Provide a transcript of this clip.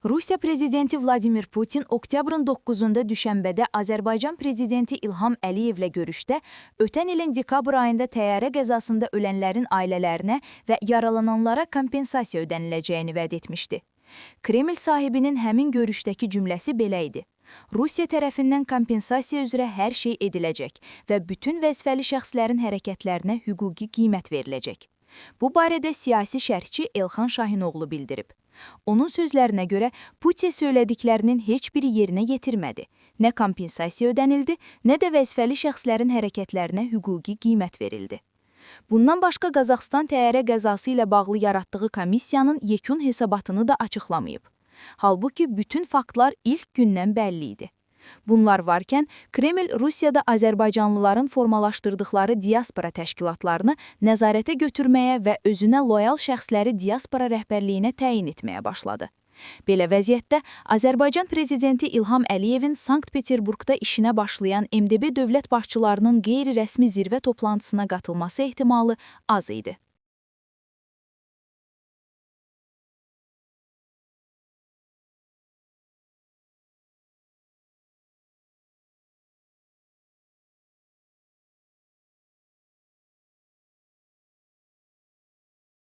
Rusiya prezidenti Vladimir Putin oktyabrın 9-da düşənbədə Azərbaycan prezidenti İlham Əliyevlə görüşdə ötən ilin dekabr ayında təyyarə qəzasında ölənlərin ailələrinə və yaralananlara kompensasiya ödəniləcəyini vəd etmişdi. Kreml sahibinin həmin görüşdəki cümləsi belə idi. Rusiya tərəfindən kompensasiya üzrə hər şey ediləcək və bütün vəzifəli şəxslərin hərəkətlərinə hüquqi qiymət veriləcək. Bu barədə siyasi şərhçi Elxan Şahinoğlu bildirib. Onun sözlərinə görə Putin söylədiklərinin heç biri yerinə yetirmədi. Nə kompensasiya ödənildi, nə də vəzifəli şəxslərin hərəkətlərinə hüquqi qiymət verildi. Bundan başqa Qazaxıstan təyyarə qəzası ilə bağlı yaratdığı komissiyanın yekun hesabatını da açıqlamayıb. Halbuki bütün faktlar ilk gündən bəlli idi. Bunlar varkən, Kreml Rusiyada Azərbaycanlıların formalaşdırdıqları diaspora təşkilatlarını nəzarətə götürməyə və özünə loyal şəxsləri diaspora rəhbərliyinə təyin etməyə başladı. Belə vəziyyətdə Azərbaycan prezidenti İlham Əliyevin Sankt-Peterburqda işinə başlayan MDB dövlət başçılarının qeyri-rəsmi zirvə toplantısına qatılması ehtimalı az idi.